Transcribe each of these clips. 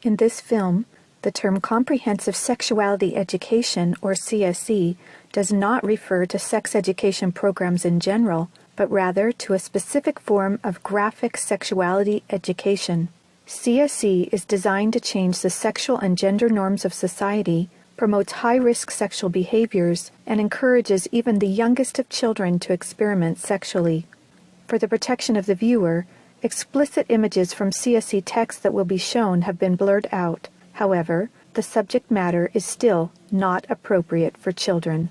In this film, the term Comprehensive Sexuality Education, or CSE, does not refer to sex education programs in general, but rather to a specific form of graphic sexuality education. CSE is designed to change the sexual and gender norms of society, promotes high-risk sexual behaviors, and encourages even the youngest of children to experiment sexually. For the protection of the viewer, explicit images from CSE texts that will be shown have been blurred out. However, the subject matter is still not appropriate for children.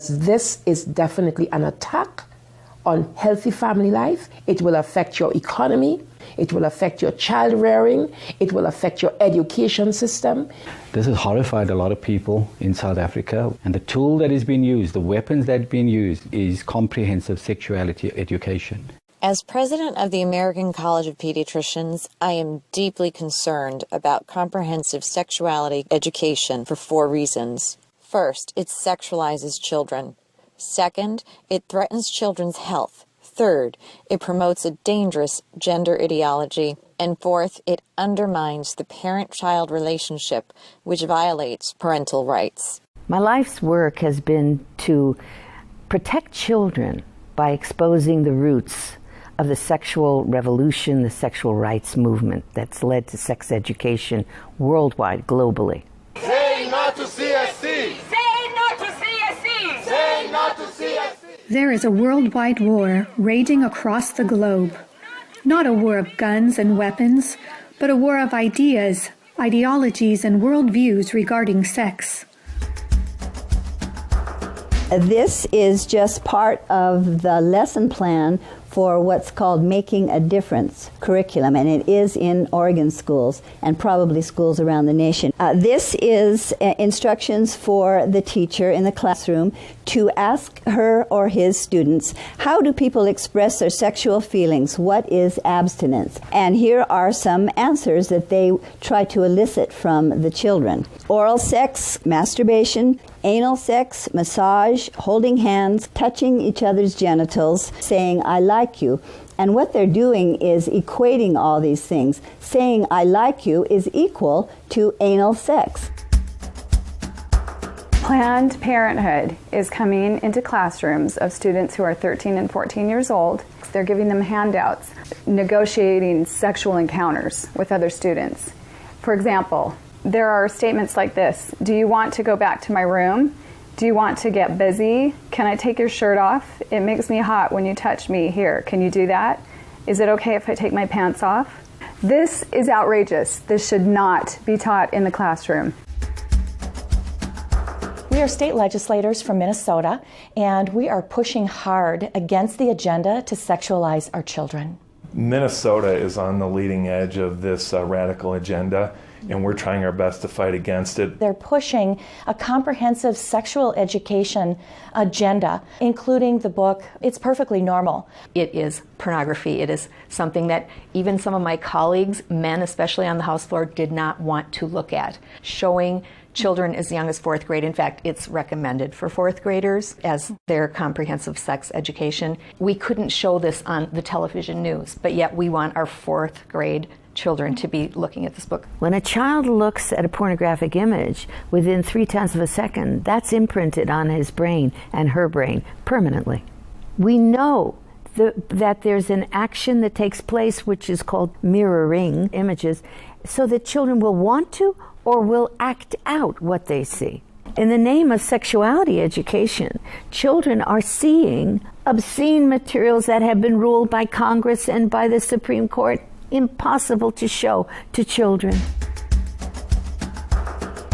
This is definitely an attack on healthy family life. It will affect your economy. It will affect your child rearing. It will affect your education system. This has horrified a lot of people in South Africa. And the tool that is being used, the weapons that are being used, is comprehensive sexuality education. As president of the American College of Pediatricians, I am deeply concerned about comprehensive sexuality education for 4 reasons. First, it sexualizes children. Second, it threatens children's health. Third, it promotes a dangerous gender ideology. And fourth, it undermines the parent-child relationship, which violates parental rights. My life's work has been to protect children by exposing the roots of the sexual revolution, the sexual rights movement that's led to sex education worldwide, globally. Say no to CSC! Say no to CSC! Say no to CSC! There is a worldwide war raging across the globe. Not a war of guns and weapons, but a war of ideas, ideologies, and worldviews regarding sex. This is just part of the lesson plan for what's called Making a Difference curriculum, and it is in Oregon schools and probably schools around the nation. This is instructions for the teacher in the classroom to ask her or his students, how do people express their sexual feelings? What is abstinence? And here are some answers that they try to elicit from the children. Oral sex, masturbation, anal sex, massage, holding hands, touching each other's genitals, saying, I like you. And what they're doing is equating all these things. Saying, I like you is equal to anal sex. Planned Parenthood is coming into classrooms of students who are 13 and 14 years old. They're giving them handouts, negotiating sexual encounters with other students. For example, there are statements like this: do you want to go back to my room? Do you want to get busy? Can I take your shirt off? It makes me hot when you touch me. Here, can you do that? Is it okay if I take my pants off? This is outrageous. This should not be taught in the classroom. We are state legislators from Minnesota, and we are pushing hard against the agenda to sexualize our children. Minnesota is on the leading edge of this radical agenda, and we're trying our best to fight against it. They're pushing a comprehensive sexual education agenda, including the book, It's Perfectly Normal. It is pornography. It is something that even some of my colleagues, men especially on the House floor, did not want to look at. Showing children as young as 4th grade. In fact, it's recommended for 4th graders as their comprehensive sex education. We couldn't show this on the television news, but yet we want our 4th grade children to be looking at this book. When a child looks at a pornographic image, within 0.3 of a second, that's imprinted on his brain and her brain permanently. We know that there's an action that takes place which is called mirroring images, so that children will want to or will act out what they see. In the name of sexuality education, children are seeing obscene materials that have been ruled by Congress and by the Supreme Court impossible to show to children.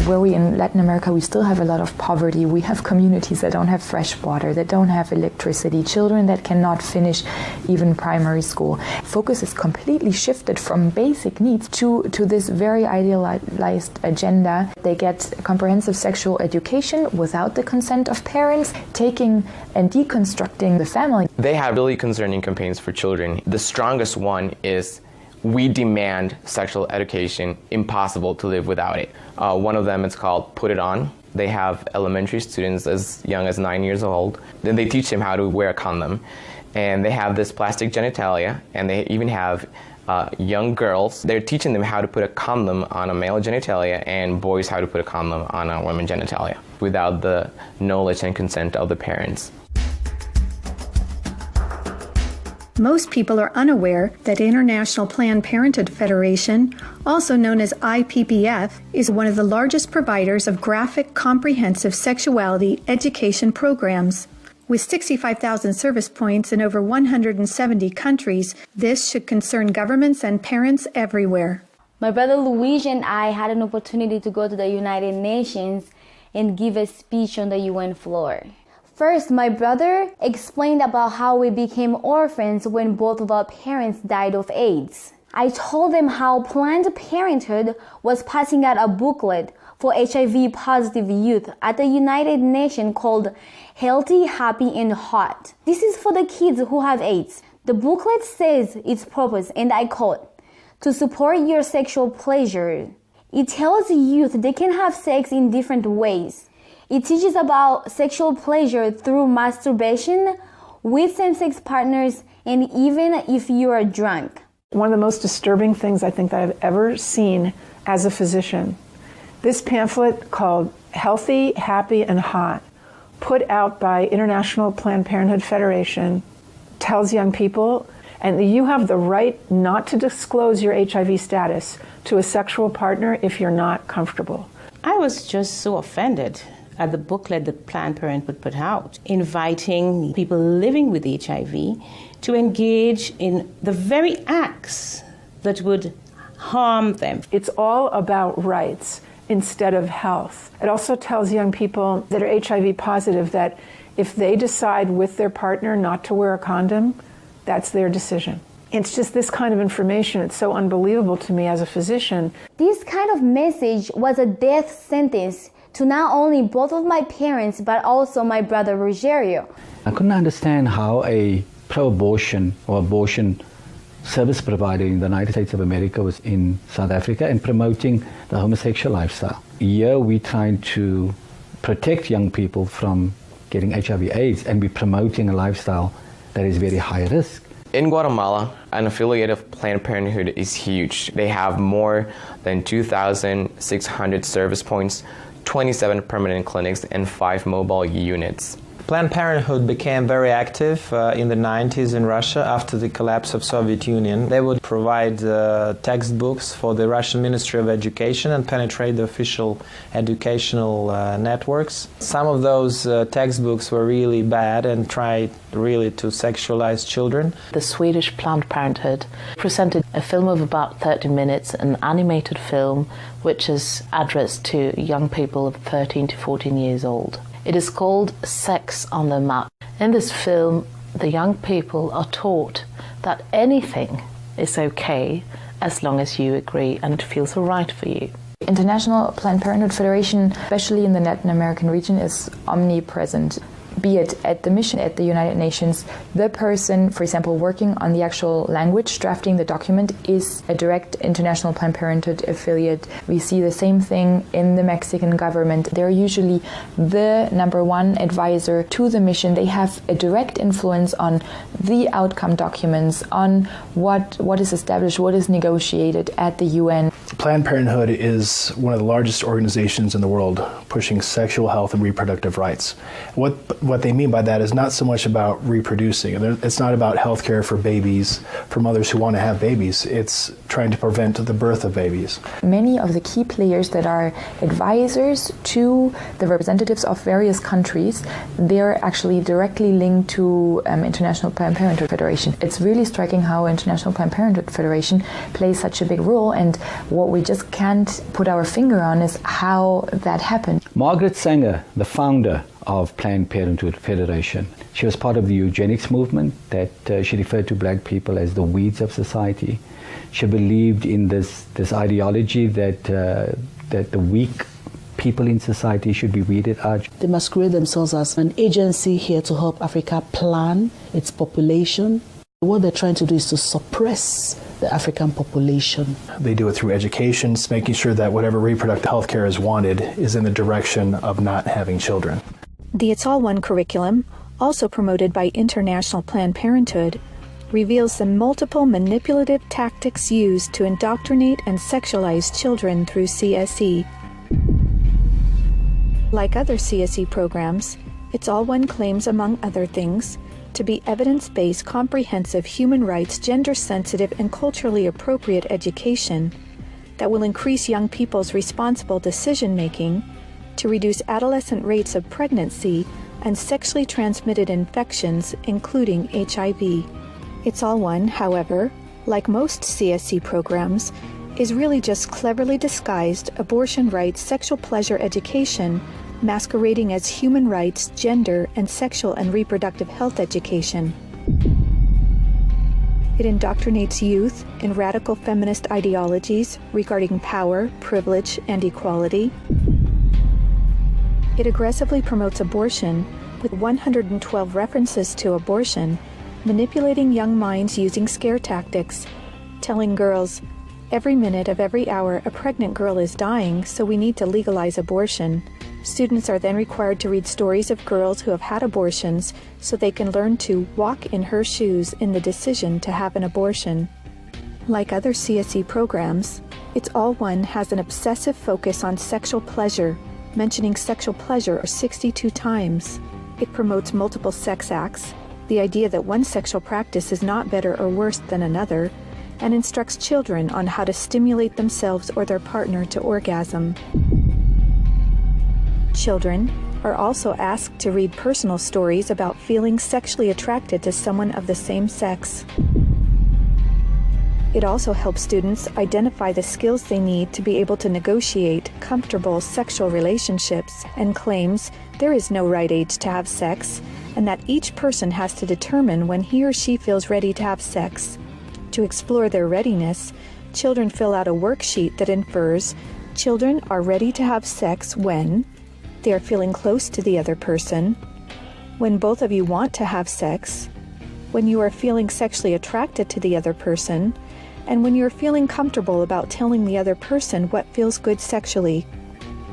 Where we in Latin America, we still have a lot of poverty. We have communities that don't have fresh water, that don't have electricity, children that cannot finish even primary school. Focus is completely shifted from basic needs to this very idealized agenda. They get comprehensive sexual education without the consent of parents, taking and deconstructing the family. They have really concerning campaigns for children. The strongest one is "We demand sexual education, impossible to live without it." One of them is called "Put It On." They have elementary students as young as 9 years old. Then they teach them how to wear a condom. And they have this plastic genitalia, and they even have young girls. They're teaching them how to put a condom on a male genitalia and boys how to put a condom on a woman's genitalia without the knowledge and consent of the parents. Most people are unaware that International Planned Parenthood Federation, also known as IPPF, is one of the largest providers of graphic, comprehensive sexuality education programs. With 65,000 service points in over 170 countries, this should concern governments and parents everywhere. My brother Luigi and I had an opportunity to go to the United Nations and give a speech on the UN floor. First, my brother explained about how we became orphans when both of our parents died of AIDS. I told them how Planned Parenthood was passing out a booklet for HIV-positive youth at the United Nations called Healthy, Happy, and Hot. This is for the kids who have AIDS. The booklet says its purpose, and I quote, "To support your sexual pleasure." It tells youth they can have sex in different ways. It teaches about sexual pleasure through masturbation, with same-sex partners, and even if you are drunk. One of the most disturbing things I think that I've ever seen as a physician, this pamphlet called Healthy, Happy, and Hot, put out by International Planned Parenthood Federation, tells young people, and you have the right not to disclose your HIV status to a sexual partner if you're not comfortable. I was just so offended at the booklet that Planned Parenthood put out, inviting people living with HIV to engage in the very acts that would harm them. It's all about rights instead of health. It also tells young people that are HIV positive that if they decide with their partner not to wear a condom, that's their decision. It's just this kind of information. It's so unbelievable to me as a physician. This kind of message was a death sentence to not only both of my parents, but also my brother Rogerio. I couldn't understand how a pro-abortion or abortion service provider in the United States of America was in South Africa and promoting the homosexual lifestyle. Here we're trying to protect young people from getting HIV/AIDS, and we're promoting a lifestyle that is very high risk. In Guatemala, an affiliate of Planned Parenthood is huge. They have more than 2,600 service points, 27 permanent clinics, and 5 mobile units. Planned Parenthood became very active in the 90s in Russia after the collapse of Soviet Union. They would provide textbooks for the Russian Ministry of Education and penetrate the official educational networks. Some of those textbooks were really bad and tried really to sexualize children. The Swedish Planned Parenthood presented a film of about 30 minutes, an animated film which is addressed to young people of 13 to 14 years old. It is called Sex on the Map. In this film, the young people are taught that anything is okay as long as you agree and it feels right for you. International Planned Parenthood Federation, especially in the Latin American region, is omnipresent. Be it at the mission at the United Nations, the person, for example, working on the actual language, drafting the document, is a direct International Planned Parenthood affiliate. We see the same thing in the Mexican government. They're usually the #1 advisor to the mission. They have a direct influence on the outcome documents, on what is established, what is negotiated at the UN. Planned Parenthood is one of the largest organizations in the world pushing sexual health and reproductive rights. What what they mean by that is not so much about reproducing. It's not about health care for babies, for mothers who want to have babies. It's trying to prevent the birth of babies. Many of the key players that are advisors to the representatives of various countries, they're actually directly linked to International Planned Parenthood Federation. It's really striking how International Planned Parenthood Federation plays such a big role, and what we just can't put our finger on is how that happened. Margaret Sanger, the founder of Planned Parenthood Federation, she was part of the eugenics movement that she referred to black people as the weeds of society. She believed in this ideology that the weak people in society should be weeded out. They masquerade themselves as an agency here to help Africa plan its population. What they're trying to do is to suppress the African population. They do it through education, making sure that whatever reproductive health care is wanted is in the direction of not having children. The It's All One curriculum, also promoted by International Planned Parenthood, reveals the multiple manipulative tactics used to indoctrinate and sexualize children through CSE. Like other CSE programs, It's All One claims, among other things, to be evidence-based, comprehensive, human rights, gender-sensitive, and culturally appropriate education that will increase young people's responsible decision-making, to reduce adolescent rates of pregnancy and sexually transmitted infections, including HIV. It's All One, however, like most CSE programs, is really just cleverly disguised abortion rights, sexual pleasure education, masquerading as human rights, gender, and sexual and reproductive health education. It indoctrinates youth in radical feminist ideologies regarding power, privilege, and equality. It aggressively promotes abortion with 112 references to abortion, manipulating young minds using scare tactics, telling girls, every minute of every hour a pregnant girl is dying, so we need to legalize abortion. Students are then required to read stories of girls who have had abortions so they can learn to walk in her shoes in the decision to have an abortion. Like other CSE programs, It's All One has an obsessive focus on sexual pleasure, mentioning sexual pleasure 62 times. It promotes multiple sex acts, the idea that one sexual practice is not better or worse than another, and instructs children on how to stimulate themselves or their partner to orgasm. Children are also asked to read personal stories about feeling sexually attracted to someone of the same sex. It also helps students identify the skills they need to be able to negotiate comfortable sexual relationships, and claims there is no right age to have sex, and that each person has to determine when he or she feels ready to have sex. To explore their readiness, children fill out a worksheet that infers children are ready to have sex when they are feeling close to the other person, when both of you want to have sex, when you are feeling sexually attracted to the other person, and when you are feeling comfortable about telling the other person what feels good sexually.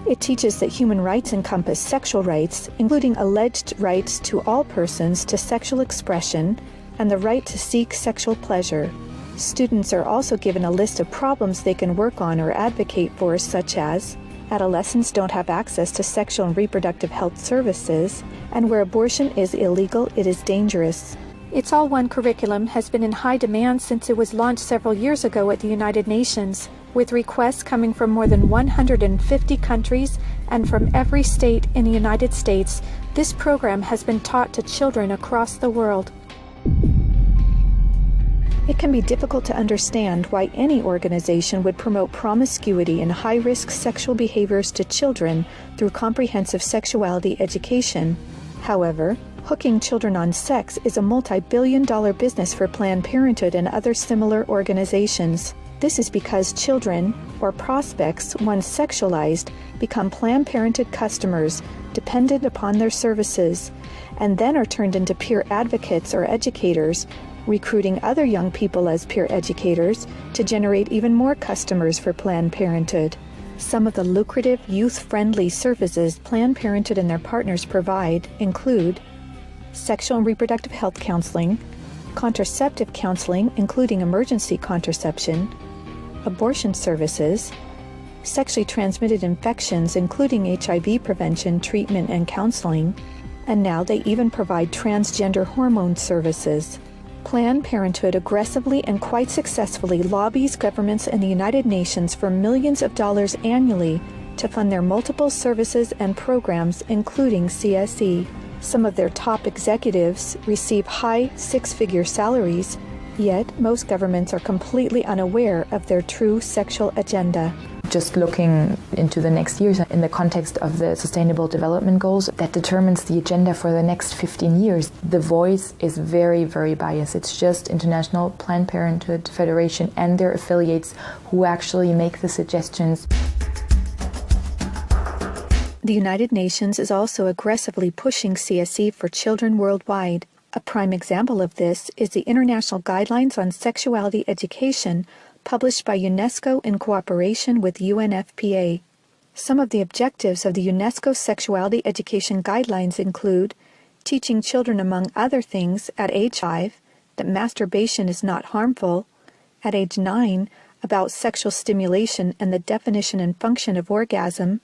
It teaches that human rights encompass sexual rights, including alleged rights to all persons to sexual expression and the right to seek sexual pleasure. Students are also given a list of problems they can work on or advocate for, such as adolescents don't have access to sexual and reproductive health services, and where abortion is illegal, it is dangerous. It's All One curriculum has been in high demand since it was launched several years ago at the United Nations, with requests coming from more than 150 countries and from every state in the United States. This program has been taught to children across the world. It can be difficult to understand why any organization would promote promiscuity and high-risk sexual behaviors to children through comprehensive sexuality education. However, hooking children on sex is a multi-billion-dollar business for Planned Parenthood and other similar organizations. This is because children, or prospects, once sexualized, become Planned Parenthood customers dependent upon their services, and then are turned into peer advocates or educators, recruiting other young people as peer educators to generate even more customers for Planned Parenthood. Some of the lucrative, youth-friendly services Planned Parenthood and their partners provide include sexual and reproductive health counseling, contraceptive counseling, including emergency contraception, abortion services, sexually transmitted infections, including HIV prevention, treatment, and counseling, and now they even provide transgender hormone services. Planned Parenthood aggressively and quite successfully lobbies governments and the United Nations for millions of dollars annually to fund their multiple services and programs, including CSE. Some of their top executives receive high six-figure salaries, yet most governments are completely unaware of their true sexual agenda. Just looking into the next years in the context of the Sustainable Development Goals that determines the agenda for the next 15 years, the voice is very, very biased. It's just International Planned Parenthood Federation and their affiliates who actually make the suggestions. The United Nations is also aggressively pushing CSE for children worldwide. A prime example of this is the International Guidelines on Sexuality Education, published by UNESCO in cooperation with UNFPA. Some of the objectives of the UNESCO Sexuality Education Guidelines include teaching children, among other things, at age 5, that masturbation is not harmful, at age 9, about sexual stimulation and the definition and function of orgasm,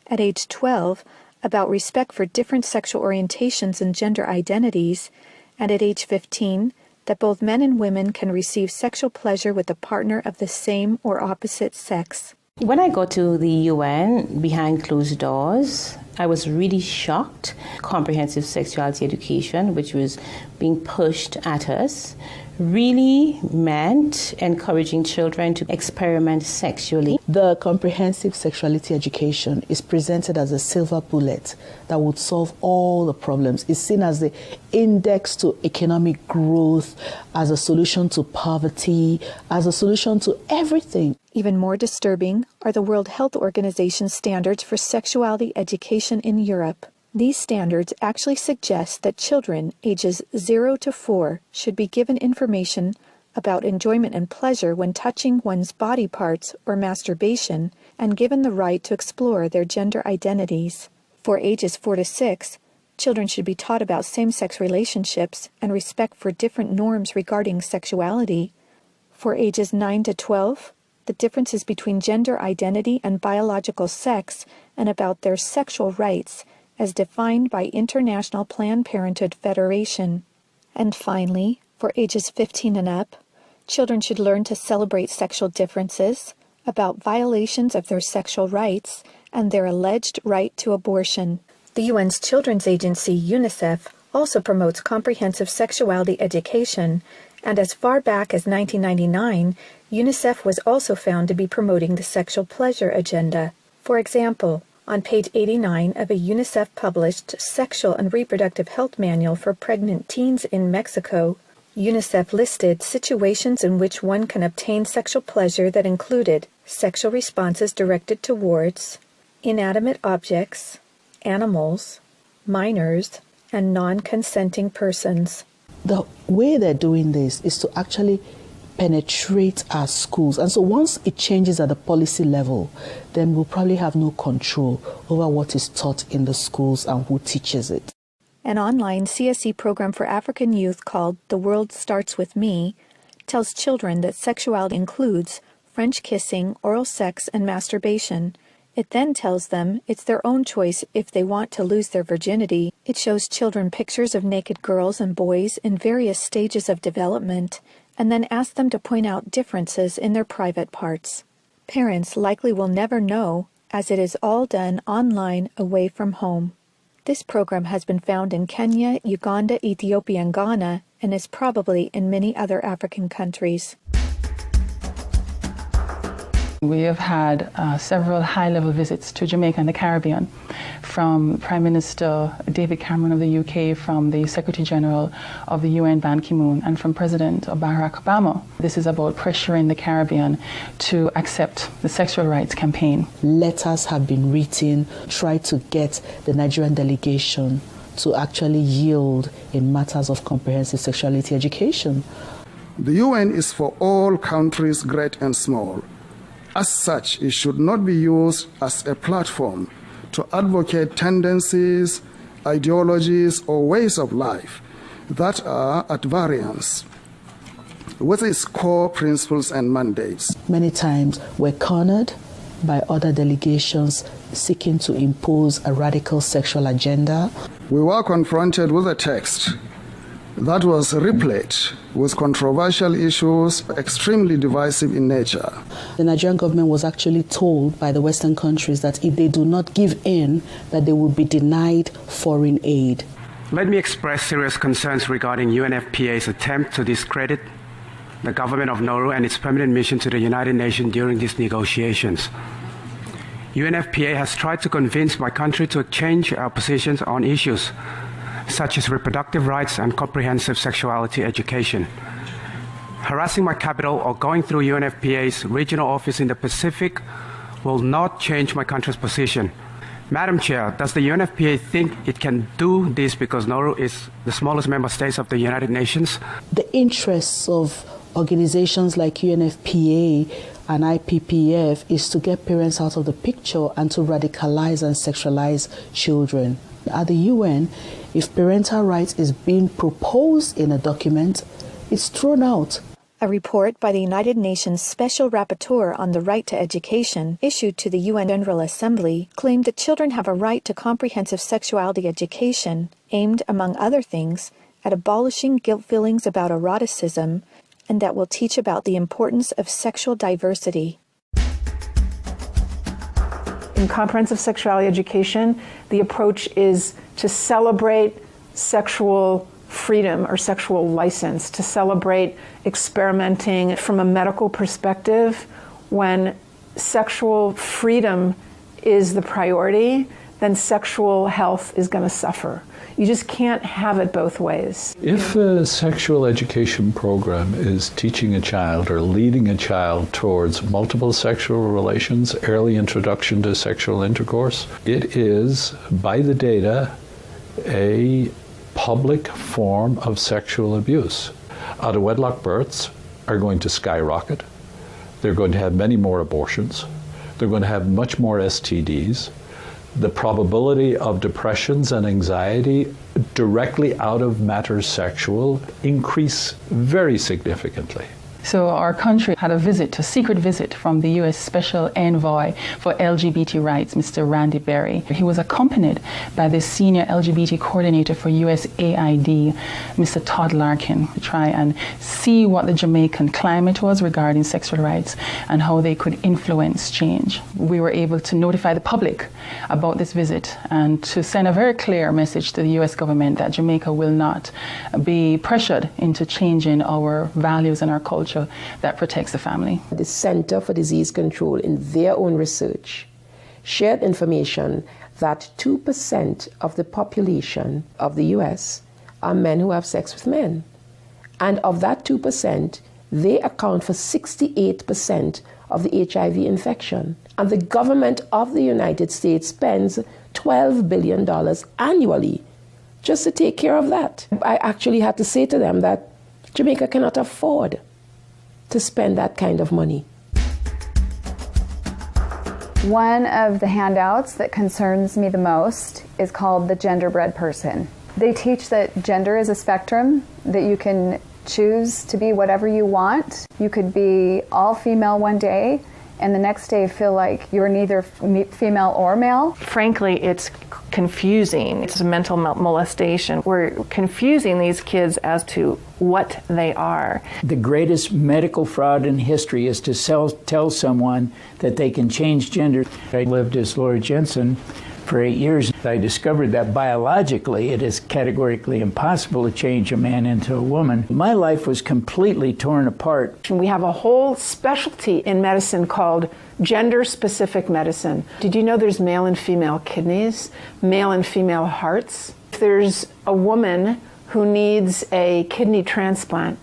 at age 12, about respect for different sexual orientations and gender identities, and at age 15, that both men and women can receive sexual pleasure with a partner of the same or opposite sex. When I got to the UN behind closed doors, I was really shocked. Comprehensive sexuality education, which was being pushed at us, really meant encouraging children to experiment sexually. The comprehensive sexuality education is presented as a silver bullet that would solve all the problems. It's seen as the index to economic growth, as a solution to poverty, as a solution to everything. Even more disturbing are the World Health Organization standards for sexuality education in Europe. These standards actually suggest that children ages 0 to 4 should be given information about enjoyment and pleasure when touching one's body parts or masturbation, and given the right to explore their gender identities. For ages 4 to 6, children should be taught about same-sex relationships and respect for different norms regarding sexuality. For ages 9 to 12, the differences between gender identity and biological sex, and about their sexual rights as defined by International Planned Parenthood Federation. And finally, for ages 15 and up, children should learn to celebrate sexual differences, about violations of their sexual rights, and their alleged right to abortion. The UN's Children's Agency, UNICEF, also promotes comprehensive sexuality education, and as far back as 1999, UNICEF was also found to be promoting the sexual pleasure agenda. For example, on page 89 of a UNICEF-published Sexual and Reproductive Health Manual for Pregnant Teens in Mexico, UNICEF listed situations in which one can obtain sexual pleasure that included sexual responses directed towards inanimate objects, animals, minors, and non-consenting persons. The way they're doing this is to actually penetrate our schools. And so once it changes at the policy level, then we'll probably have no control over what is taught in the schools and who teaches it. An online CSE program for African youth called The World Starts With Me tells children that sexuality includes French kissing, oral sex, and masturbation. It then tells them it's their own choice if they want to lose their virginity. It shows children pictures of naked girls and boys in various stages of development, and then asks them to point out differences in their private parts. Parents likely will never know, as it is all done online away from home. This program has been found in Kenya, Uganda, Ethiopia, and Ghana, and is probably in many other African countries. We have had several high-level visits to Jamaica and the Caribbean from Prime Minister David Cameron of the UK, from the Secretary General of the UN Ban Ki-moon, and from President Barack Obama. This is about pressuring the Caribbean to accept the sexual rights campaign. Letters have been written, try to get the Nigerian delegation to actually yield in matters of comprehensive sexuality education. The UN is for all countries, great and small. As such, it should not be used as a platform to advocate tendencies, ideologies, or ways of life that are at variance with its core principles and mandates. Many times we're cornered by other delegations seeking to impose a radical sexual agenda. we were confronted with a text that was replete with controversial issues, extremely divisive in nature. The Nigerian government was actually told by the Western countries that if they do not give in, that they will be denied foreign aid. Let me express serious concerns regarding UNFPA's attempt to discredit the government of Nauru and its permanent mission to the United Nations during these negotiations. UNFPA has tried to convince my country to change our positions on issues such as reproductive rights and comprehensive sexuality education. Harassing my capital or going through UNFPA's regional office in the Pacific will not change my country's position. Madam Chair, does the UNFPA think it can do this because Nauru is the smallest member state of the United Nations? The interests of organizations like UNFPA and IPPF is to get parents out of the picture and to radicalize and sexualize children. At the UN, if parental rights is being proposed in a document, it's thrown out. A report by the United Nations Special Rapporteur on the Right to Education, issued to the UN General Assembly, claimed that children have a right to comprehensive sexuality education, aimed, among other things, at abolishing guilt feelings about eroticism, and that will teach about the importance of sexual diversity. In comprehensive sexuality education, the approach is to celebrate sexual freedom or sexual license, to celebrate experimenting from a medical perspective. When sexual freedom is the priority, then sexual health is going to suffer. You just can't have it both ways. If a sexual education program is teaching a child or leading a child towards multiple sexual relations, early introduction to sexual intercourse, it is, by the data, a public form of sexual abuse. Out-of-wedlock births are going to skyrocket. They're going to have many more abortions. They're going to have much more STDs. The probability of depressions and anxiety directly out of matters sexual increase very significantly. So our country had a secret visit from the U.S. Special Envoy for LGBT Rights, Mr. Randy Berry. He was accompanied by the Senior LGBT Coordinator for USAID, Mr. Todd Larkin, to try and see what the Jamaican climate was regarding sexual rights and how they could influence change. We were able to notify the public about this visit and to send a very clear message to the U.S. government that Jamaica will not be pressured into changing our values and our culture that protects the family. The Center for Disease Control, in their own research, shared information that 2% of the population of the US are men who have sex with men. And of that 2%, they account for 68% of the HIV infection. And the government of the United States spends $12 billion annually just to take care of that. I actually had to say to them that Jamaica cannot afford to spend that kind of money. One of the handouts that concerns me the most is called the Genderbread Person. They teach that gender is a spectrum, that you can choose to be whatever you want. You could be all female one day and the next day feel like you're neither female or male. Frankly, it's confusing. It's a mental molestation. We're confusing these kids as to what they are. The greatest medical fraud in history is to tell someone that they can change gender. I lived as Laura Jensen for 8 years. I discovered that biologically it is categorically impossible to change a man into a woman. My life was completely torn apart. We have a whole specialty in medicine called gender-specific medicine. Did you know there's male and female kidneys, male and female hearts? If there's a woman who needs a kidney transplant,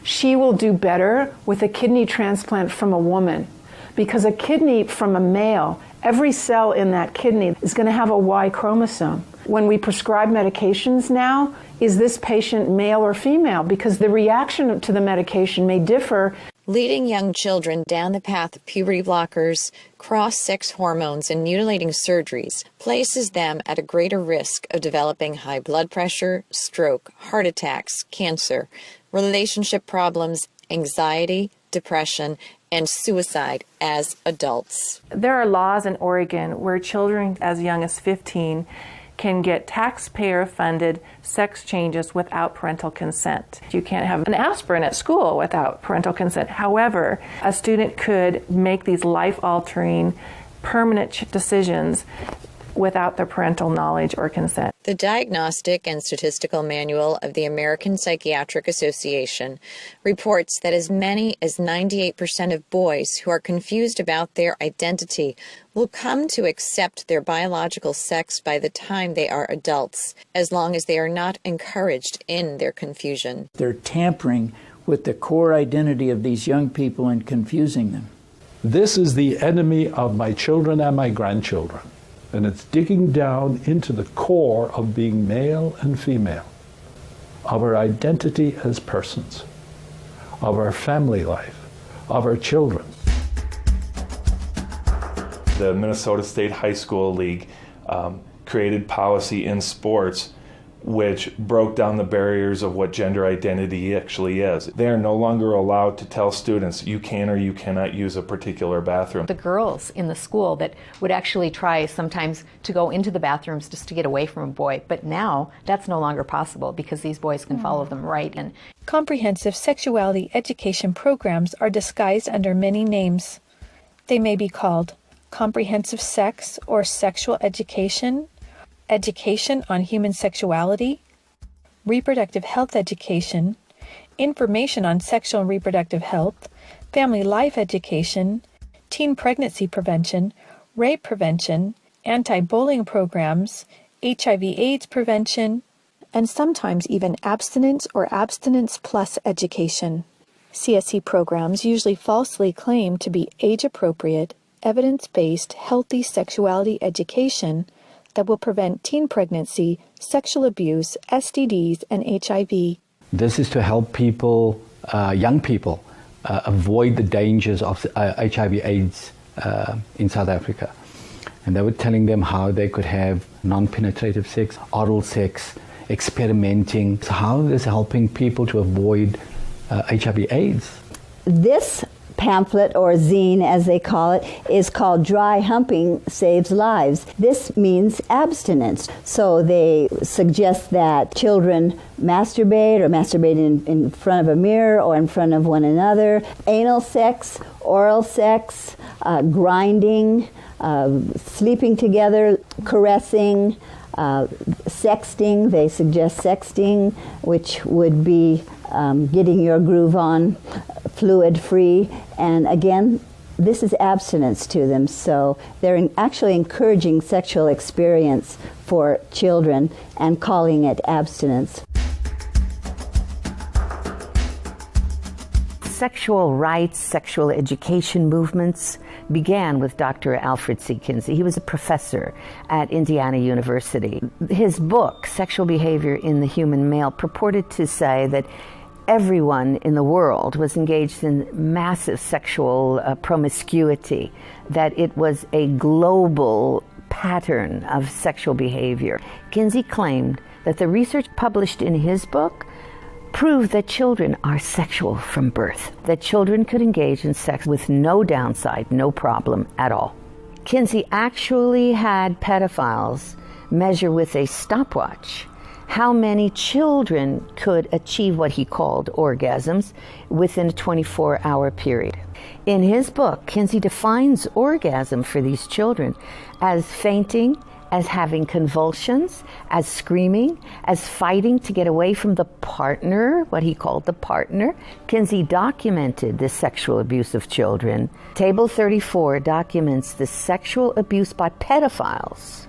she will do better with a kidney transplant from a woman, because a kidney from a male, every cell in that kidney is going to have a Y chromosome. When we prescribe medications now, is this patient male or female? Because the reaction to the medication may differ. Leading young children down the path of puberty blockers, cross-sex hormones, and mutilating surgeries places them at a greater risk of developing high blood pressure, stroke, heart attacks, cancer, relationship problems, anxiety, depression, and suicide as adults. There are laws in Oregon where children as young as 15 can get taxpayer-funded sex changes without parental consent. You can't have an aspirin at school without parental consent. However, a student could make these life-altering, permanent decisions without their parental knowledge or consent. The Diagnostic and Statistical Manual of the American Psychiatric Association reports that as many as 98% of boys who are confused about their identity will come to accept their biological sex by the time they are adults, as long as they are not encouraged in their confusion. They're tampering with the core identity of these young people and confusing them. This is the enemy of my children and my grandchildren. And it's digging down into the core of being male and female, of our identity as persons, of our family life, of our children. The Minnesota State High School League created policy in sports which broke down the barriers of what gender identity actually is. They are no longer allowed to tell students you can or you cannot use a particular bathroom. The girls in the school that would actually try sometimes to go into the bathrooms just to get away from a boy, but now that's no longer possible because these boys can follow them right in. Comprehensive sexuality education programs are disguised under many names. They may be called comprehensive sex or sexual education, education on human sexuality, reproductive health education, information on sexual and reproductive health, family life education, teen pregnancy prevention, rape prevention, anti-bullying programs, HIV/AIDS prevention, and sometimes even abstinence or abstinence plus education. CSE programs usually falsely claim to be age-appropriate, evidence-based, healthy sexuality education that will prevent teen pregnancy, sexual abuse, STDs, and HIV. This is to help people, young people, avoid the dangers of HIV/AIDS in South Africa. And they were telling them how they could have non-penetrative sex, oral sex, experimenting. So how is this helping people to avoid HIV/AIDS? This pamphlet, or zine as they call it, is called Dry Humping Saves Lives. This means abstinence. So they suggest that children masturbate or masturbate in front of a mirror or in front of one another. Anal sex, oral sex, grinding, sleeping together, caressing, sexting. They suggest sexting, which would be getting your groove on, fluid-free, and again, this is abstinence to them, so they're actually encouraging sexual experience for children and calling it abstinence. Sexual rights, sexual education movements began with Dr. Alfred C. Kinsey. He was a professor at Indiana University. His book, Sexual Behavior in the Human Male, purported to say that everyone in the world was engaged in massive sexual promiscuity, that it was a global pattern of sexual behavior. Kinsey claimed that the research published in his book proved that children are sexual from birth, that children could engage in sex with no downside, no problem at all. Kinsey actually had pedophiles measure with a stopwatch how many children could achieve what he called orgasms within a 24-hour period. In his book, Kinsey defines orgasm for these children as fainting, as having convulsions, as screaming, as fighting to get away from the partner, what he called the partner. Kinsey documented the sexual abuse of children. Table 34 documents the sexual abuse by pedophiles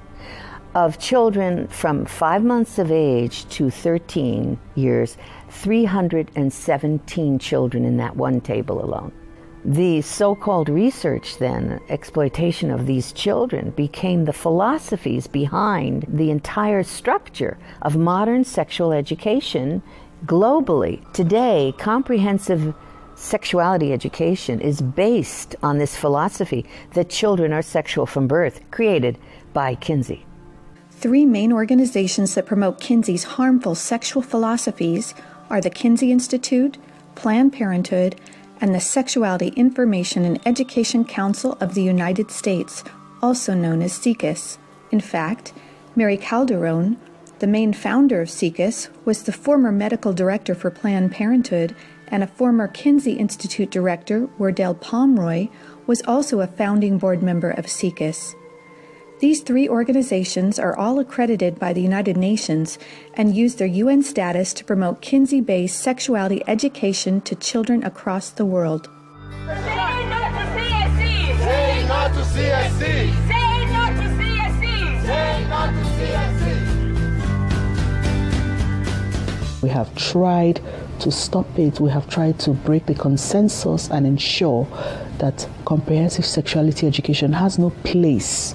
of children from 5 months of age to 13 years, 317 children in that one table alone. The so-called research then, exploitation of these children, became the philosophies behind the entire structure of modern sexual education globally. Today, comprehensive sexuality education is based on this philosophy that children are sexual from birth, created by Kinsey. 3 main organizations that promote Kinsey's harmful sexual philosophies are the Kinsey Institute, Planned Parenthood, and the Sexuality Information and Education Council of the United States, also known as SIECUS. In fact, Mary Calderon, the main founder of SICUS, was the former medical director for Planned Parenthood, and a former Kinsey Institute director, Wardell Pomeroy, was also a founding board member of SICUS. These three organizations are all accredited by the United Nations and use their UN status to promote Kinsey-based sexuality education to children across the world. Say no to CSC! Say no to CSC! Say no to CSC! Say no to CSC! We have tried to stop it. We have tried to break the consensus and ensure that comprehensive sexuality education has no place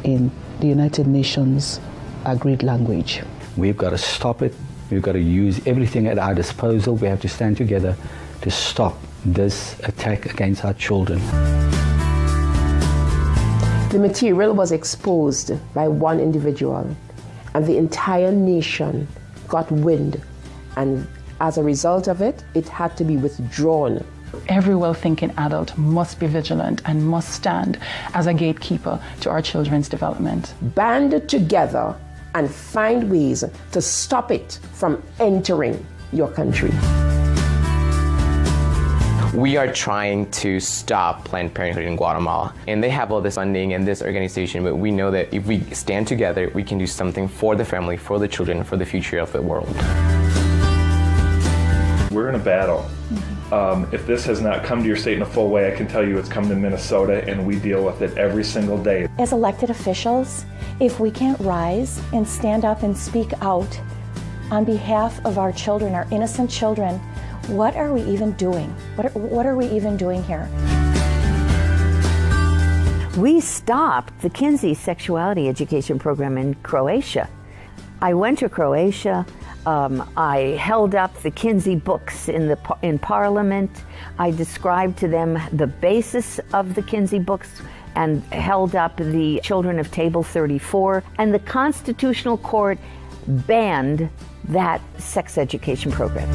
in the United Nations agreed language. We've got to stop it. We've got to use everything at our disposal. We have to stand together to stop this attack against our children. The material was exposed by one individual, and the entire nation got wind, and as a result of it, it had to be withdrawn. Every well-thinking adult must be vigilant and must stand as a gatekeeper to our children's development. Band together and find ways to stop it from entering your country. We are trying to stop Planned Parenthood in Guatemala, and they have all this funding and this organization, but we know that if we stand together, we can do something for the family, for the children, for the future of the world. We're in a battle. If this has not come to your state in a full way, I can tell you it's come to Minnesota, and we deal with it every single day. As elected officials, if we can't rise and stand up and speak out on behalf of our children, our innocent children, what are we even doing? What are we even doing here? We stopped the Kinsey sexuality education program in Croatia. I went to Croatia. I held up the Kinsey books in Parliament. I described to them the basis of the Kinsey books and held up the Children of Table 34. And the Constitutional Court banned that sex education program.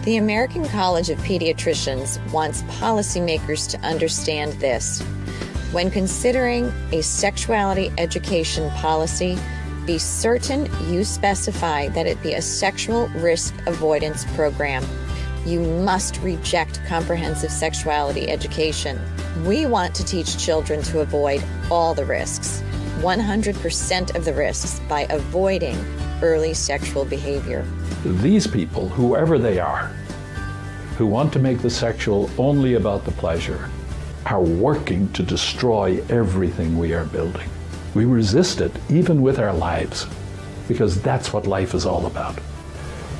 The American College of Pediatricians wants policymakers to understand this. When considering a sexuality education policy, be certain you specify that it be a sexual risk avoidance program. You must reject comprehensive sexuality education. We want to teach children to avoid all the risks, 100% of the risks, by avoiding early sexual behavior. These people, whoever they are, who want to make the sexual only about the pleasure, are working to destroy everything we are building. We resist it, even with our lives, because that's what life is all about.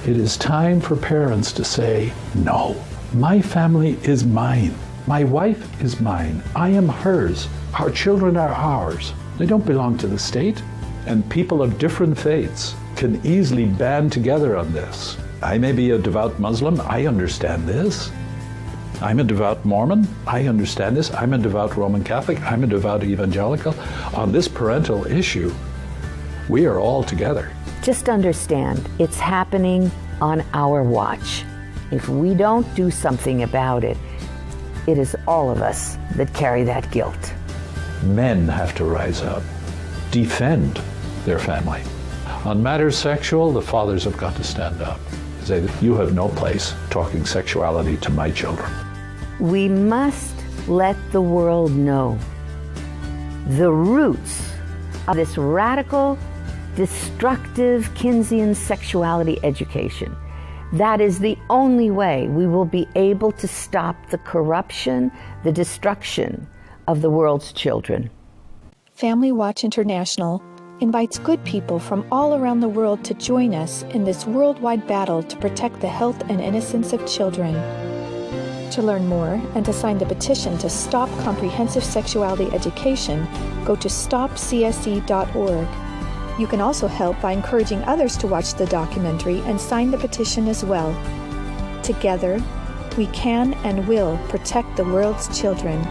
It is time for parents to say, no, my family is mine. My wife is mine. I am hers. Our children are ours. They don't belong to the state. And people of different faiths can easily band together on this. I may be a devout Muslim. I understand this. I'm a devout Mormon. I understand this. I'm a devout Roman Catholic. I'm a devout evangelical. On this parental issue, we are all together. Just understand, it's happening on our watch. If we don't do something about it, it is all of us that carry that guilt. Men have to rise up, defend their family. On matters sexual, the fathers have got to stand up. Say that you have no place talking sexuality to my children. We must let the world know the roots of this radical, destructive Kinseyan sexuality education. That is the only way we will be able to stop the corruption, the destruction of the world's children. Family Watch International invites good people from all around the world to join us in this worldwide battle to protect the health and innocence of children. To learn more and to sign the petition to stop comprehensive sexuality education, go to stopcsc.org. You can also help by encouraging others to watch the documentary and sign the petition as well. Together, we can and will protect the world's children.